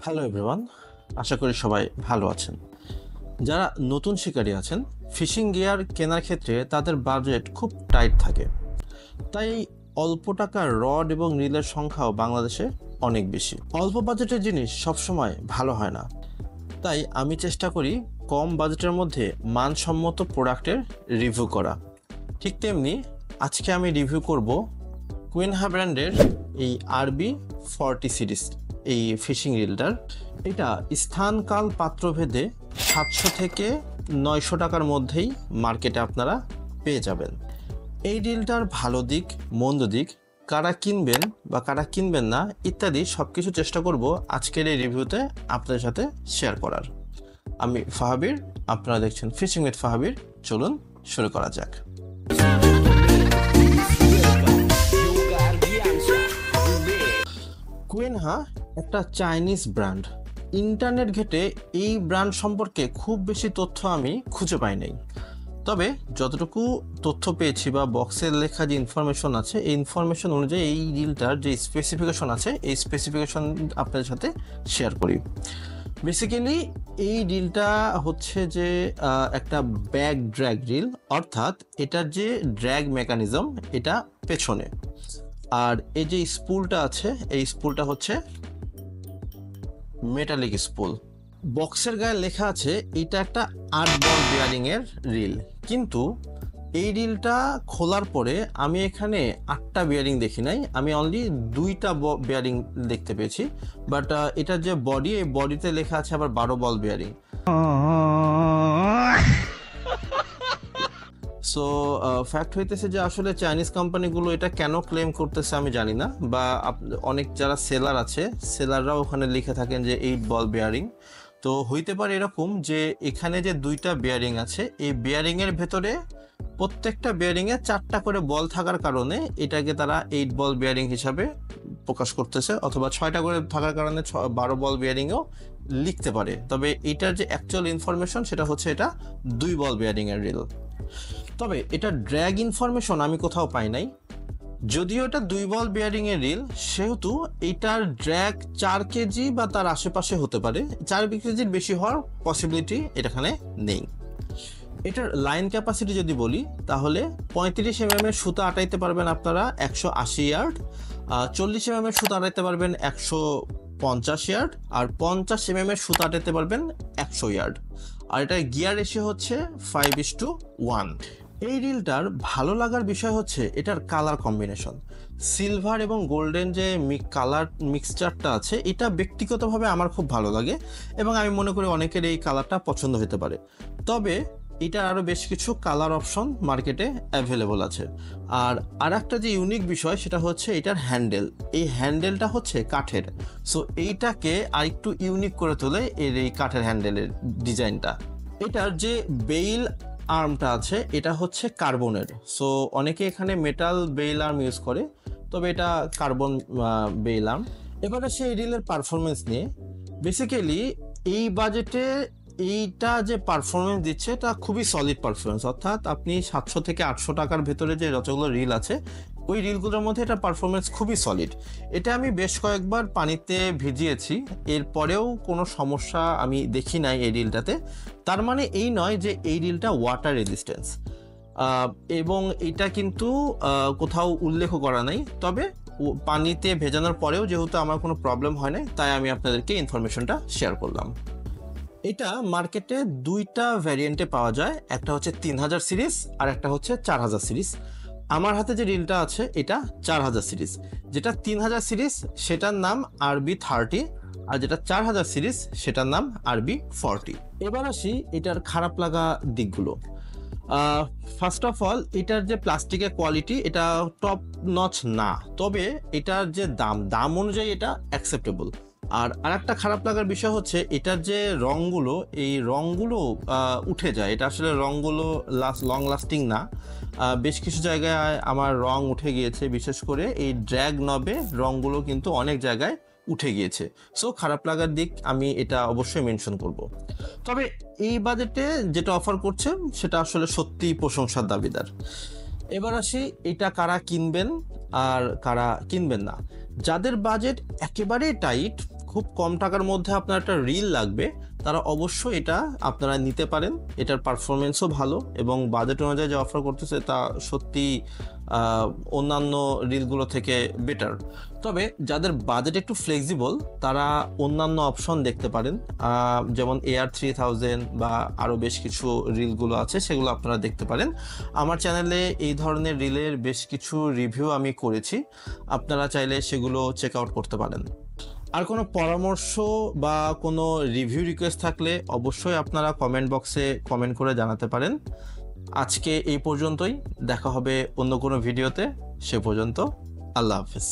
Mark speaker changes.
Speaker 1: Hello everyone, আশা করি সবাই ভালো আছেন। যারা নতুন শিকারী আছেন, ফিশিং গিয়ার কেনার ক্ষেত্রে তাদের বাজেট খুব টাইট থাকে। তাই অল্প টাকার রড এবং রিলের সংখ্যাও বাংলাদেশে অনেক বেশি। অল্প বাজেটের জিনিস সবসময় ভালো হয় না, তাই আমি চেষ্টা করি কম বাজেটের মধ্যে মানসম্মত প্রোডাক্টের রিভিউ করা। ঠিক তেমনি আজকে আমি রিভিউ করব কুইনহা ব্র্যান্ডের এই RB40 সিরিজ এই ফিশিং রিলটার। এটা স্থানকাল পাত্রভেদে 700 থেকে 900 টাকার মধ্যেই মার্কেটে আপনারা পেয়ে যাবেন। এই রিলটার ভালো দিক, মন্দ দিক, কারা কিনবেন বা কারা কিনবেন না ইত্যাদি সব কিছু চেষ্টা করব আজকের এই রিভিউতে আপনাদের সাথে শেয়ার করার। আমি ফাহাবির, আপনারা দেখছেন ফিশিং উইথ ফাহাবির। চলুন শুরু করা যাক। কুইনহা একটা চাইনিজ ব্র্যান্ড। ইন্টারনেট ঘেটে এই ব্র্যান্ড সম্পর্কে খুব বেশি তথ্য আমি খুঁজে পাই নাই, তবে যতটুকু তথ্য পেয়েছি বা বক্সের লেখা যে ইনফরমেশন আছে এই ইনফরমেশন অনুযায়ী এই রিলটার যে স্পেসিফিকেশন আছে এই স্পেসিফিকেশন আপনাদের সাথে শেয়ার করি। বেসিক্যালি এই রিলটা হচ্ছে যে একটা ব্যাক ড্র্যাগ রিল, অর্থাৎ এটার যে ড্র্যাগ মেকানিজম এটা পেছনে, আর এই যে স্পুলটা আছে এই স্পুলটা হচ্ছে মেটালিক স্পুল। বক্সের গায়ে লেখা আছে এটা একটা 8 বল বিয়ারিং এর রিল, কিন্তু এই রিলটা খোলার পরে আমি এখানে 8টা বিয়ারিং দেখি নাই, আমি অনলি 2টা বিয়ারিং দেখতে পেয়েছি। বাট এটার যে বডি, এই বডিতে লেখা আছে আবার 12 বল বিয়ারিং। সো ফ্যাক্ট হইতেছে যে আসলে চাইনিজ কোম্পানিগুলো এটা কেন ক্লেম করতেছে আমি জানি না, বা অনেক যারা সেলার আছে সেলাররাও ওখানে লিখে থাকেন যে 8 বল বিয়ারিং। তো হইতে পারে এরকম যে এখানে যে 2টা বিয়ারিং আছে এই বিয়ারিং এর ভেতরে প্রত্যেকটা বিয়ারিং এ 4টা করে বল থাকার কারণে এটাকে তারা 8 বল বিয়ারিং হিসাবে প্রকাশ করতেছে, অথবা 6টা করে থাকার কারণে 12 বল বিয়ারিংও লিখতে পারে। তবে এটার যে অ্যাকচুয়াল ইনফরমেশন সেটা হচ্ছে এটা 2 বল বিয়ারিং এর রিল। তবে এটা ড্র্যাগ ইনফরমেশন আমি কোথাও পাই নাই। যদিও এটা 2 বল বিয়ারিং এর রিল, সেহেতু এটার ড্র্যাগ 4 কেজি বা তার আশেপাশে হতে পারে, 4 কেজির বেশি হওয়ার পসিবিলিটি এখানে নেই। এটার লাইন ক্যাপাসিটি যদি বলি তাহলে 35 mm এর সুতা আটাইতে পারবেন আপনারা 180 ইয়ার্ড, 40 mm এর সুতা আটাইতে পারবেন 150 ইয়ার্ড, আর 50 mm এর সুতা আটাইতে পারবেন 100 ইয়ার্ড। আর এটার গিয়ার রেশিও হচ্ছে 5:1। এই রিলটার ভালো লাগার বিষয় হচ্ছে এটার কালার কম্বিনেশন। সিলভার এবং গোল্ডেন যে কালার মিক্সচারটা আছে এটা ব্যক্তিগতভাবে আমার খুব ভালো লাগে, এবং আমি মনে করি অনেকের এই কালারটা পছন্দ হতে পারে। তবে এটার আরও বেশ কিছু কালার অপশন মার্কেটে অ্যাভেলেবল আছে। আর একটা যে ইউনিক বিষয় সেটা হচ্ছে এটার হ্যান্ডেল। এই হ্যান্ডেলটা হচ্ছে কাঠের, সো এইটাকে আর একটু ইউনিক করে তোলে এর এই কাঠের হ্যান্ডেলের ডিজাইনটা। এটার যে বেইল আর্মটা আছে এটা হচ্ছে কার্বনের, সো অনেকে এখানে মেটাল বেইল আর্ম ইউজ করে, তবে এটা কার্বন বেইল আর্ম। এবারে সেই রিলের পারফরমেন্স নিয়ে, বেসিক্যালি এই বাজেটে এইটা যে পারফরমেন্স দিচ্ছে এটা খুবই সলিড পারফরমেন্স, অর্থাৎ আপনি 700 থেকে 800 টাকার ভেতরে যে যতগুলো রিল আছে ওই রিলগুলোর মধ্যে এটা পারফরমেন্স খুবই সলিড। এটা আমি বেশ কয়েকবার পানিতে ভিজিয়েছি, এরপরেও কোনো সমস্যা আমি দেখি নাই এই রিলটাতে। তার মানে এই নয় যে এই রিলটা ওয়াটার রেজিস্ট্যান্স, এবং এটা কিন্তু কোথাও উল্লেখ করা নাই। তবে পানিতে ভেজানোর পরেও যেহেতু আমার কোনো প্রবলেম হয় নাই, তাই আমি আপনাদেরকে ইনফরমেশনটা শেয়ার করলাম। এটা মার্কেটে 2টা ভ্যারিয়েন্টে পাওয়া যায়, একটা হচ্ছে 3000 সিরিজ আর একটা হচ্ছে 4000 সিরিজ। আমার হাতে যে রিলটা আছে এটা 4000 সিরিজ। যেটা 3000 সিরিজ সেটার নাম RB30, আর যেটা 4000 সিরিজ সেটার নাম RB40। এবার আসি এটার খারাপ লাগা দিকগুলো। ফার্স্ট অফ অল এটার যে প্লাস্টিকের কোয়ালিটি এটা টপ নচ না, তবে এটার যে দাম অনুযায়ী এটা অ্যাকসেপ্টেবল। আর একটা খারাপ লাগার বিষয় হচ্ছে এটার যে রঙগুলো, এই রঙগুলো উঠে যায়। এটা আসলে রঙগুলো লং লাস্টিং না, বেশ কিছু জায়গায় আমার রং উঠে গিয়েছে, বিশেষ করে এই ড্র্যাগ নবে রঙগুলো কিন্তু অনেক জায়গায় উঠে গিয়েছে। সো খারাপ লাগার দিক আমি এটা অবশ্যই মেনশন করব। তবে এই বাজেটে যেটা অফার করছে সেটা আসলে সত্যিই প্রশংসার দাবিদার। এবার আসি এটা কারা কিনবেন আর কারা কিনবেন না। যাদের বাজেট একেবারেই টাইট, খুব কম টাকার মধ্যে আপনার একটা রিল লাগবে, তারা অবশ্যই এটা আপনারা নিতে পারেন। এটার পারফরমেন্সও ভালো এবং বাজেট অনুযায়ী যে অফার করতেছে তা সত্যি অন্যান্য রিলগুলো থেকে বেটার। তবে যাদের বাজেট একটু ফ্লেক্সিবল তারা অন্যান্য অপশন দেখতে পারেন, যেমন AR3000 বা আরও বেশ কিছু রিলগুলো আছে, সেগুলো আপনারা দেখতে পারেন। আমার চ্যানেলে এই ধরনের রিলের বেশ কিছু রিভিউ আমি করেছি, আপনারা চাইলে সেগুলো চেক আউট করতে পারেন। আর কোনো পরামর্শ বা কোনো রিভিউ রিকোয়েস্ট থাকলে অবশ্যই আপনারা কমেন্ট বক্সে কমেন্ট করে জানাতে পারেন। আজকে এই পর্যন্তই, দেখা হবে অন্য কোনো ভিডিওতে। সে পর্যন্ত আল্লাহ হাফেজ।